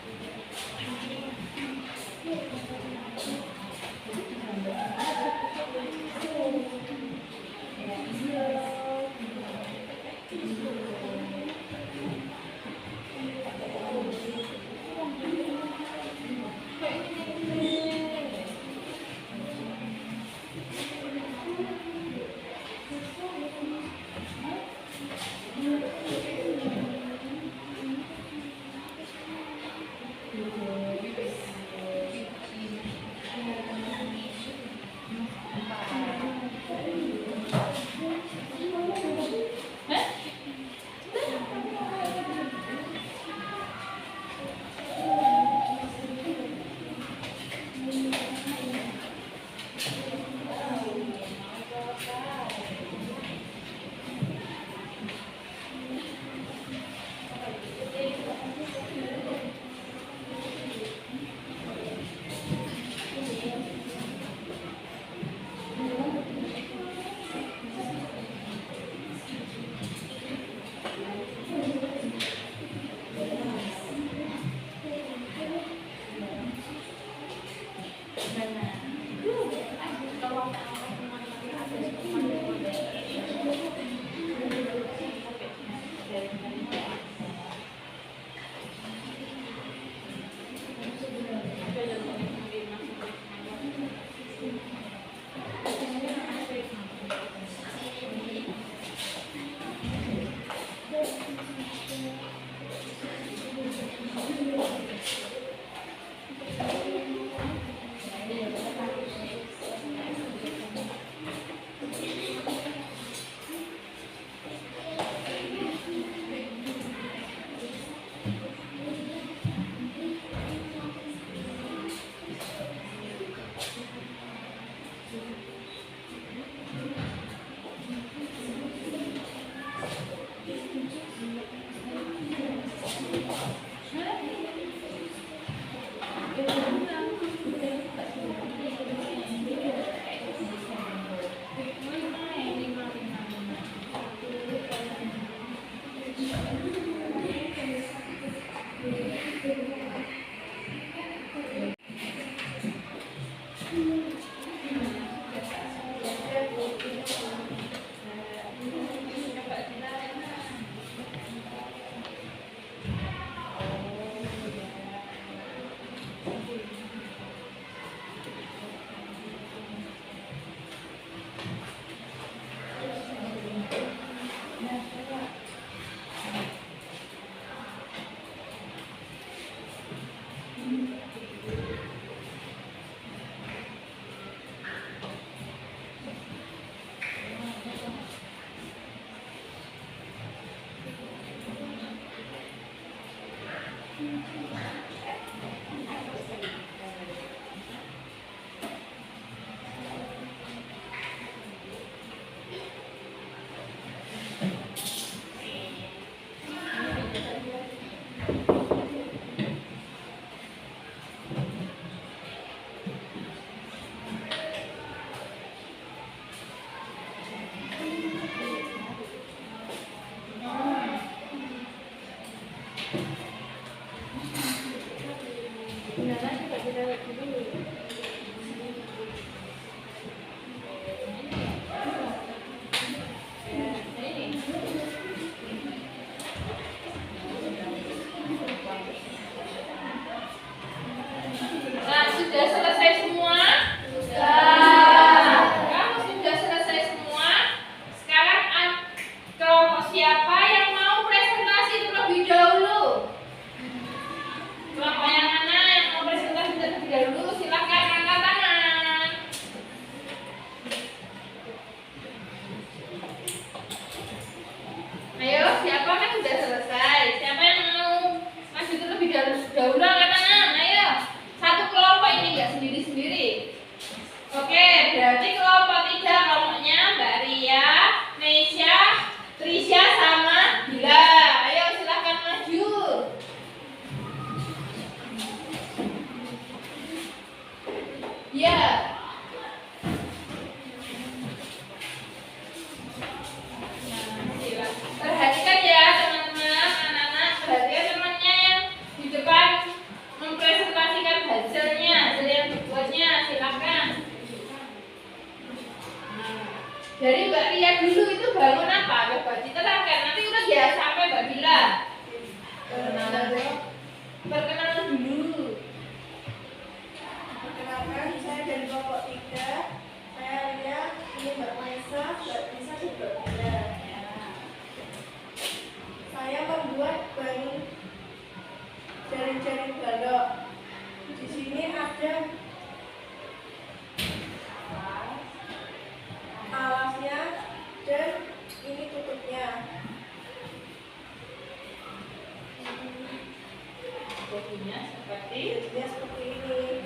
Speaker 2: jadinya seperti
Speaker 3: Jadinya seperti ini.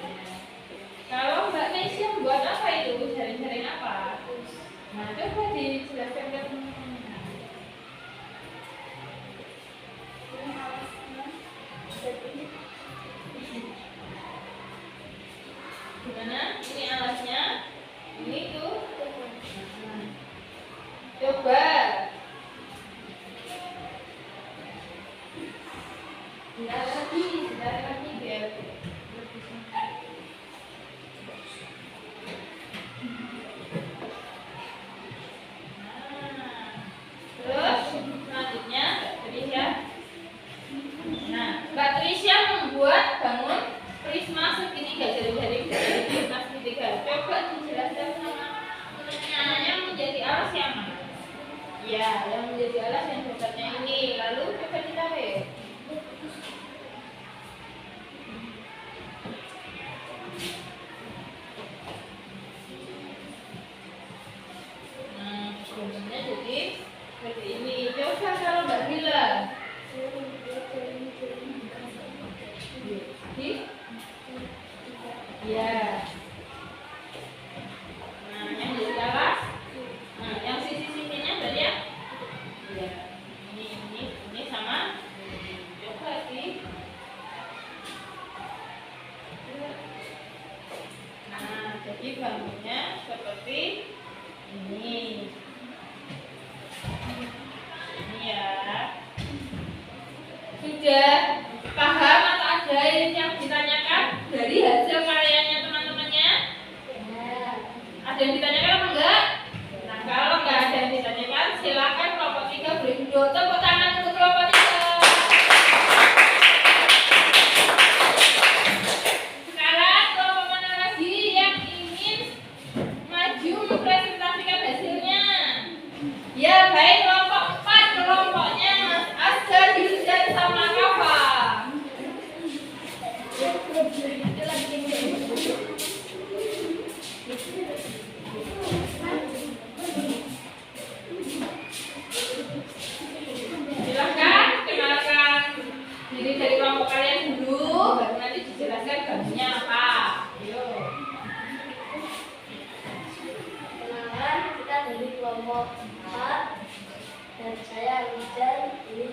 Speaker 2: kalau Mbak Nesya buat apa itu? Jaring-jaring apa? Nah, coba dijelaskan ke teman-teman.
Speaker 3: Ini alasnya. Jadi
Speaker 2: Gimana? Ini alasnya. Ini tuh. Coba. Sebentar lagi biar lebih singkat. Terus selanjutnya Trisha. Nah, Mbak Trisha membuat bangun prisma segitiga jari-jari prisma segitiga. Coba dijelaskan sama anaknya menjadi alas yang mana? Ya, yang menjadi alas yang dasarnya ini. Lalu coba ditarik. Nah, bentuknya jadi seperti ini. Coba kalau Mbak Bila.
Speaker 3: saya membuat jaring-jaring.
Speaker 2: Di? Ya. Nah, yang jadi alas. Nah, yang sisi-sisinya tadi ya? Ya. Ini sama. Coba sih. Nah, jadi bangunnya seperti ini. Ini ya. Sudah paham atau ada yang ditanyakan dari hasil karyanya teman-temannya? Ada yang ditanyakan apa enggak? Nah, kalau enggak ada yang ditanyakan, silakan kelompok 3 beri dua tepuk tangan untuk kelompok 3. Sekarang kelompok mana lagi yang ingin maju mempresentasikan hasilnya? Ya, baik kelompok 4, kelompoknya Mas Asgar, Yusdan, sama Kafa. Silahkan kenalkan diri dari kelompok kalian dulu, baru nanti dijelaskan bahannya apa. Ayo.
Speaker 4: Kenalan, kita dari kelompok 4 dan saya Rizal, ini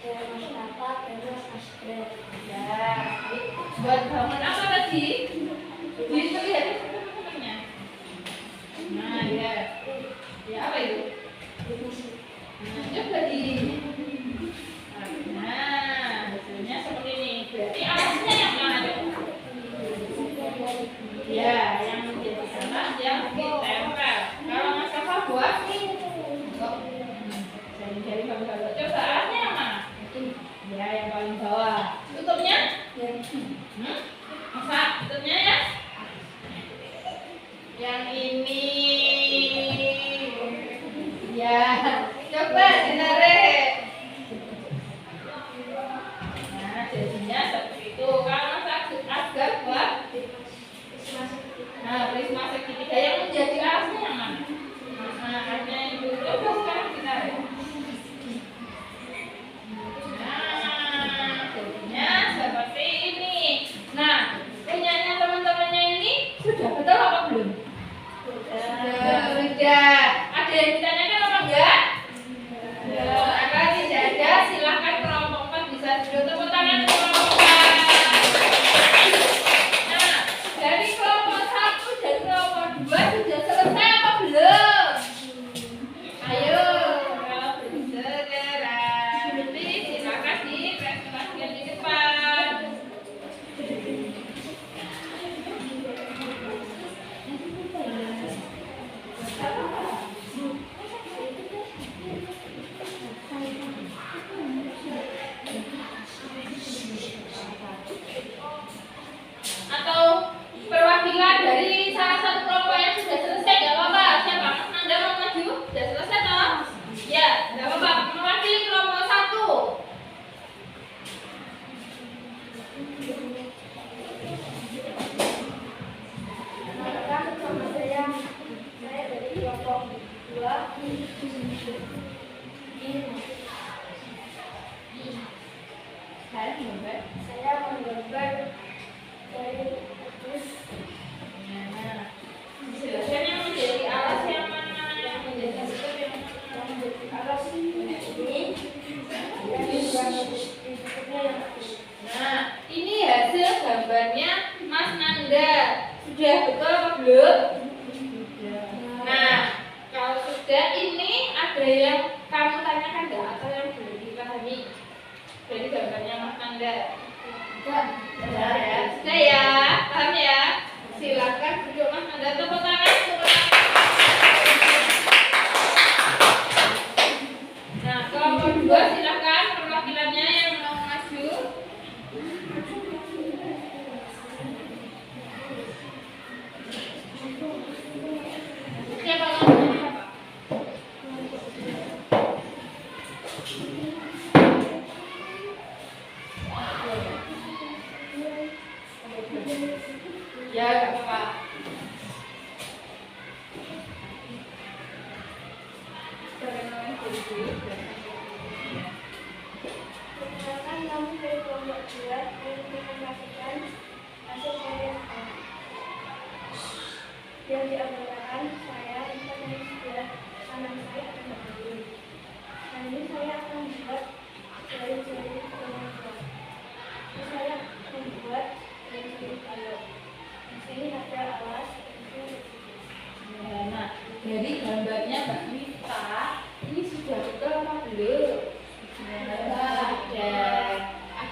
Speaker 4: saya Mas Rafa dan Mas Asgred.
Speaker 2: Ya, buat bangun apa tadi? Dilihat teman-temannya. Nah, ya. Ya, apa itu? Nah, coba di. Nah, hasilnya seperti ini. Berarti alasnya yang mana dong? Ya, yang menjadi alas yang ditempel. Kalau Mas Kafa buat jari-jari bawah. Coba alasnya yang mana? Ya, yang paling bawah. Tutupnya? Masa tutupnya ya? Yang ini. Ya, coba ditarik. Nah, jadinya seperti itu. Kalau Mas Asgar buat prisma segitiga yang menjadi alasnya yang mana? Nah, hanya itu. Coba sekarang ditarik. Nah, jadinya seperti ini. Nah, punyanya teman-temannya ini sudah betul apa belum? Sudah. Ada yang ditanyakan apa enggak? Agar tidak ada, silahkan kelompok 4 bisa duduk tepuk tangan untuk kelompok 4. Nah, dari kelompok 1 dan kelompok 2 sudah selesai apa belum? Ayo, kalau belum segera, nanti silahkan dipresentasikan di depan. Atau perwakilan dari salah satu kelompok yang sudah selesai, nggak apa-apa. Siapa? Anda mau maju? Sudah selesai toh? Ya, nggak apa-apa. Mewakili kelompok 1.
Speaker 4: Kenalkan, nama saya dari kelompok 2.
Speaker 2: Saya membuat
Speaker 4: Saya membuat
Speaker 2: yang kamu tanyakan nggak atau yang belum dipahami dari gambarnya Mas Angga? Enggak. Sudah ya, paham ya? Silakan duduk Mas Angga, tepuk tangan. Nah, kelompok 2 silakan perwakilannya yang mau maju. Siapa namanya siapa? Ya, gak apa-apa. Perkenalan diri.
Speaker 4: Perkenalkan, kami dari kelompok 2 yang menginformasikan hasil saya yang diantarkan saya Rita dan sebelah kanan saya akan berdiri. Nah, ini saya akan membuat jari-jari pengumpul. Ini saya membuat jari-jari balok. Di sini ada alas, pensil,
Speaker 2: Nah, dari gambarnya Mbak Mita, ini sudah betul apa belum? Ada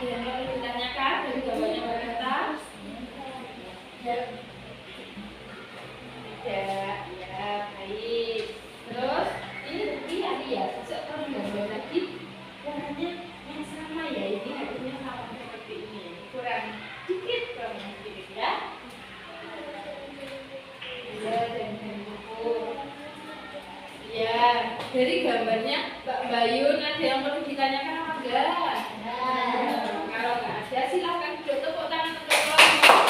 Speaker 2: yang mau ditanyakan dari gambarnya Mbak Mita? Tidak, ya baik. Terus ini ya, besok kalau gambar lagi warnanya yang sama ya, ini harusnya sama seperti ini. Kurang dikit, kurang sedikit ya. Ya, dan buku. Ya, dari gambarnya Mbak Bayun ada yang perlu ditanyakan apa enggak? Kalau enggak ada silakan duduk, tepuk tangan untuk kelompok.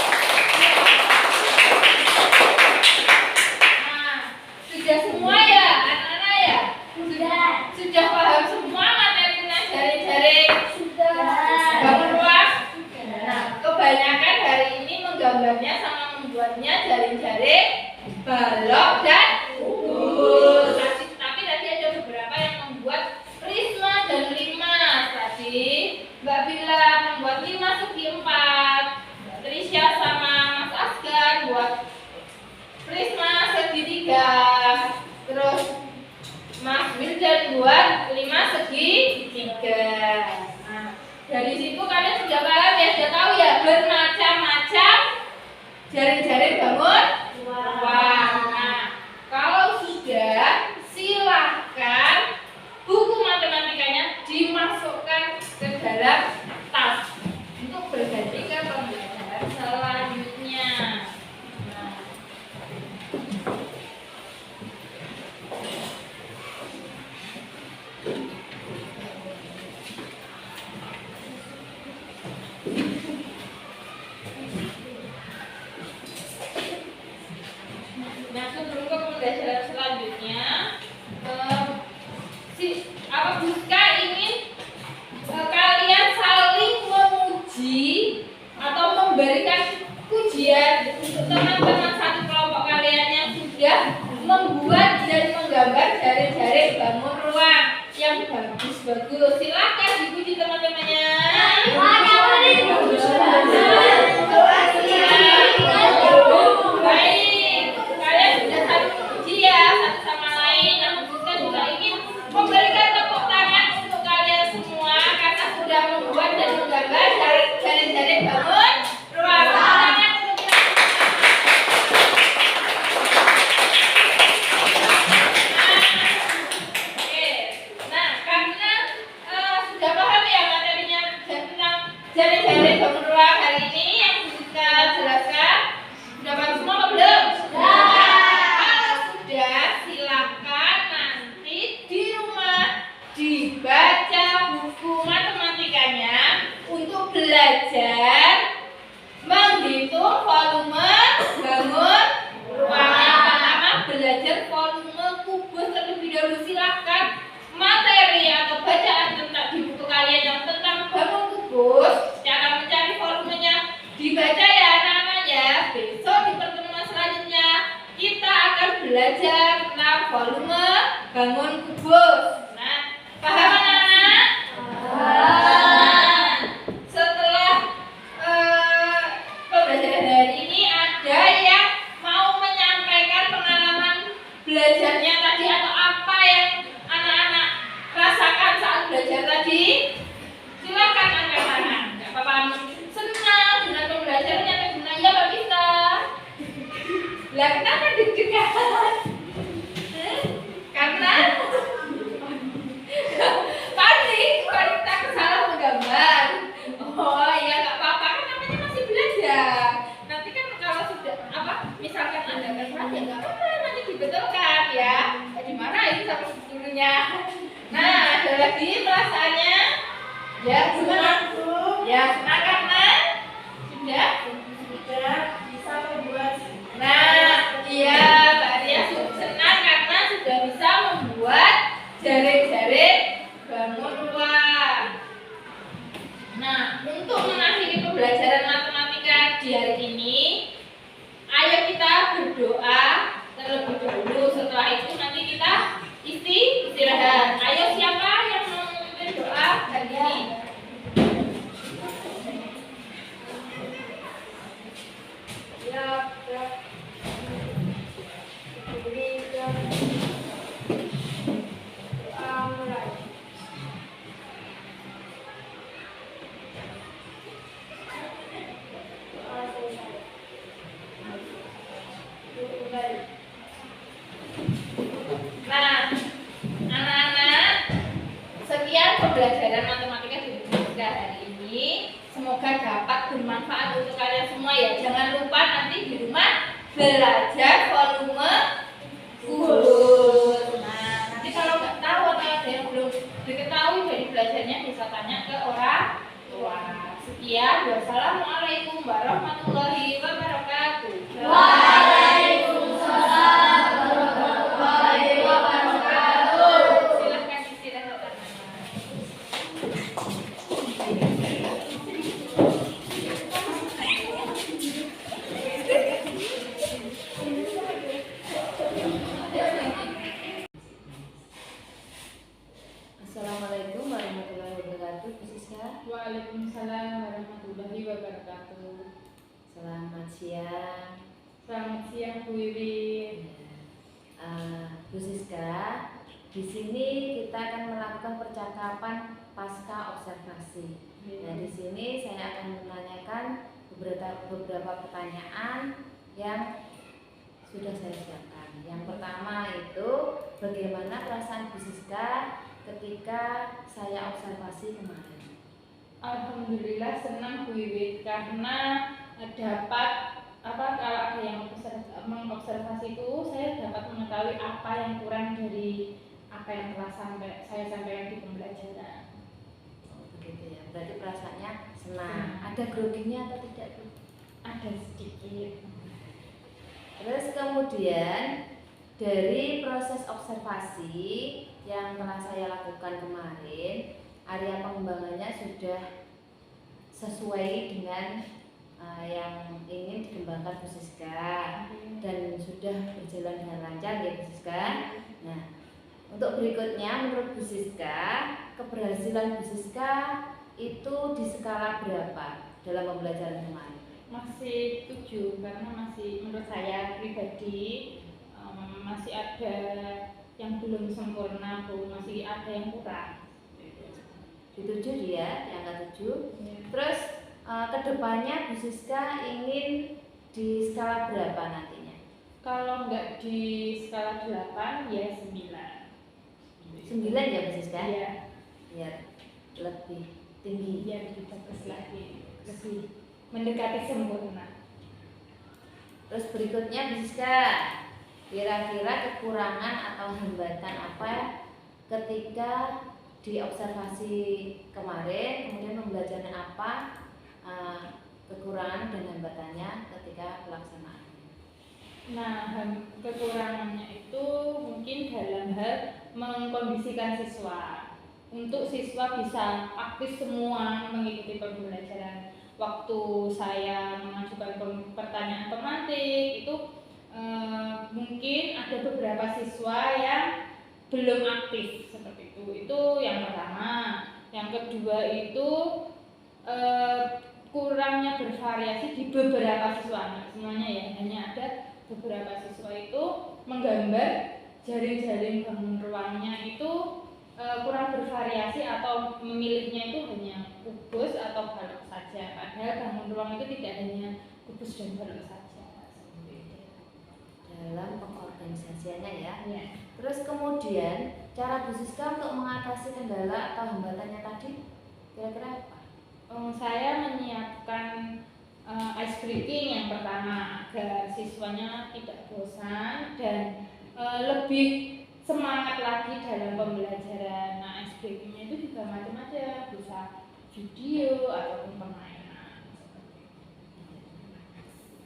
Speaker 2: Nah, sudah semua ya anak-anak ya? Sudah paham semua materinya jaring-jaring? Bangun ruang? Nah, kebanyakan hari ini menggambarnya sama membuatnya jaring-jaring, balok dan buku. Tapi tadi ada beberapa yang membuat prisma dan limas. Tadi Mbak Bila membuat 5 segi 4. Mbak Trisha sama Mas Asgar buat prisma segi 3. Terus Mas Wildan buat 5 segi 3. Nah, dari situ kalian sudah paham ya, sudah tahu ya bermacam-macam jaring-jaring bangun ruang. Nah, kalau sudah silahkan buku matematikanya dimasukkan ke dalam tas untuk berganti ke pembelajaran selanjutnya. Nah, nah, sebelum ke pembelajaran selanjutnya, apa Buska ingin kalian saling memuji atau memberikan pujian untuk teman-teman satu kelompok kalian yang sudah membuat dan menggambar jaring-jaring bangun ruang yang bagus-bagus. Silakan dipuji teman-temannya. Baik, kalian sudah saling memuji ya satu sama lain. Namun Buska juga ingin memberikan tepuk tangan untuk kalian semua karena sudah membuat dan menggambar jaring-jaring bangun ruang. Tangan untuk kita. Oke, nah karena sudah paham ya materinya tentang jaring-jaring bangun ruang hari ini yang kita jelaskan. Sudah paham semua apa belum? Kalau sudah, silakan nanti di rumah dibaca buku matematikanya untuk belajar menghitung volume bangun ruang. Yang pertama belajar volume kubus terlebih dahulu. Silakan materi atau bacaan tentang di buku kalian yang tentang bangun kubus, cara mencari volumenya dibaca ya anak-anak ya. Besok di pertemuan selanjutnya kita akan belajar tentang volume bangun kubus. Nah, paham anak-anak? Nah, setelah pembelajaran hari ini ada yang mau menyampaikan pengalaman belajarnya tadi atau apa yang anak-anak Ya. Nah, ada lagi perasaannya? Ya, senang. Ya, senang karena sudah
Speaker 3: bisa membuat
Speaker 2: Nah, iya, Mbak Ria senang karena sudah bisa membuat jaring-jaring bangun ruang. Nah, untuk mengakhiri pembelajaran matematika di hari ini, ayo kita berdoa terlebih dahulu. Setelah itu nanti kita istirahat. Ayo, siapa yang mau memimpin doa hari ini? Nah, anak-anak, sekian pembelajaran matematika di Budiska hari ini. Semoga dapat bermanfaat untuk kalian semua ya. Jangan lupa nanti di rumah belajar volume khusus. Nah, nanti kalau nggak tahu atau ada yang belum diketahui dari belajarnya bisa tanya ke orang tua. Sekian, wassalamualaikum warahmatullahi wabarakatuh. Silahkan istirahat.
Speaker 1: Assalamualaikum warahmatullahi wabarakatuh, Bu Siska.
Speaker 2: Waalaikumsalam warahmatullahi wabarakatuh.
Speaker 1: Selamat siang.
Speaker 2: Selamat siang Bu Wiwin.
Speaker 1: Bu Siska, di sini kita akan melakukan percakapan pasca observasi. Nah, di sini saya akan menanyakan beberapa pertanyaan yang sudah saya siapkan. Yang pertama itu, bagaimana perasaan Bu Siska ketika saya observasi kemarin?
Speaker 2: Alhamdulillah senang Bu Wiwin karena dapat kalau ada yang mengobservasi itu saya dapat mengetahui apa yang kurang dari apa yang telah saya sampaikan di pembelajaran.
Speaker 1: Oh, begitu ya. Berarti perasaannya senang. Ada groginya atau tidak, Bu?
Speaker 2: Ada sedikit.
Speaker 1: Terus kemudian dari proses observasi yang telah saya lakukan kemarin, area pengembangannya sudah sesuai dengan yang ingin dikembangkan Bu Siska dan sudah berjalan dengan lancar ya Bu Siska. Nah, untuk berikutnya menurut Bu Siska, keberhasilan Bu Siska itu di skala berapa dalam pembelajaran kemarin?
Speaker 2: Masih 7 karena masih menurut saya pribadi masih ada yang belum sempurna Bu, masih ada yang kurang.
Speaker 1: Di 7 dia, di angka 7.
Speaker 2: Ya.
Speaker 1: Terus kedepannya Bu Siska ingin di skala berapa nantinya?
Speaker 2: Kalau enggak di skala 8 ya 9.
Speaker 1: 9 ya Bu Siska?
Speaker 2: Iya.
Speaker 1: Biar lebih tinggi.
Speaker 2: Biar lebih bagus lagi, lebih mendekati sempurna.
Speaker 1: Terus berikutnya Bu Siska, kira-kira kekurangan atau hambatan apa ketika di observasi kemarin, kemudian pembelajaran apa kekurangan dan hambatannya ketika pelaksanaan?
Speaker 2: Nah, kekurangannya itu mungkin dalam hal mengkondisikan siswa. Untuk siswa bisa aktif semua mengikuti pembelajaran. Waktu saya mengajukan pertanyaan pemantik itu mungkin ada beberapa siswa yang belum aktif seperti itu. Itu yang pertama. Yang kedua itu kurangnya bervariasi di beberapa siswa, nah, semuanya ya, hanya ada beberapa siswa itu menggambar jaring-jaring bangun ruangnya itu kurang bervariasi atau memilihnya itu hanya kubus atau balok saja, padahal bangun ruang itu tidak hanya kubus dan balok saja.
Speaker 1: Dalam pengorganisasiannya ya.
Speaker 2: Ya.
Speaker 1: Terus kemudian cara Bu Siska untuk mengatasi kendala atau hambatannya tadi kira-kira apa?
Speaker 2: Saya menyiapkan ice breaking yang pertama agar siswanya tidak bosan dan lebih semangat lagi dalam pembelajaran. Nah, SBQ-nya itu juga macam-macam, bisa video ataupun permainan.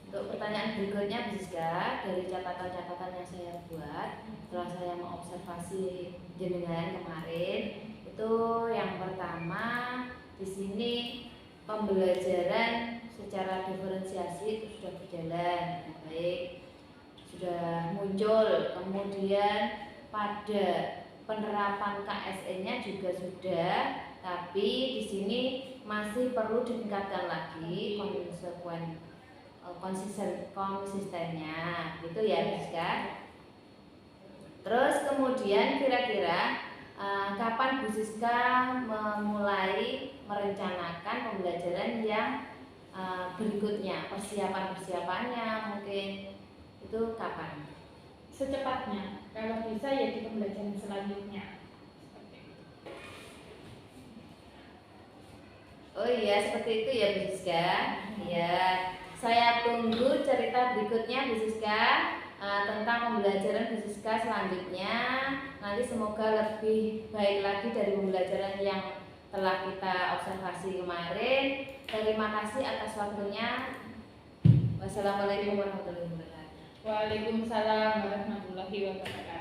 Speaker 1: Untuk pertanyaan berikutnya, Siska, dari catatan-catatan yang saya buat setelah saya mengobservasi jenengan kemarin, itu yang pertama di sini pembelajaran secara diferensiasi itu sudah berjalan dengan baik, sudah muncul. Kemudian pada penerapan KSN-nya juga sudah, tapi di sini masih perlu ditingkatkan lagi konsistennya, gitu ya, Siska. Terus kemudian kira-kira kapan Bu Siska memulai merencanakan pembelajaran yang berikutnya, persiapannya mungkin itu kapan?
Speaker 2: Secepatnya, kalau bisa ya di pembelajaran selanjutnya.
Speaker 1: Oh iya, seperti itu ya Bu Siska. Ya, saya tunggu cerita berikutnya Bu Siska tentang pembelajaran Bu Siska selanjutnya. Nanti semoga lebih baik lagi dari pembelajaran yang telah kita observasi kemarin. Terima kasih atas waktunya. Wassalamualaikum warahmatullahi wabarakatuh.
Speaker 2: Waalaikumsalam warahmatullahi wabarakatuh.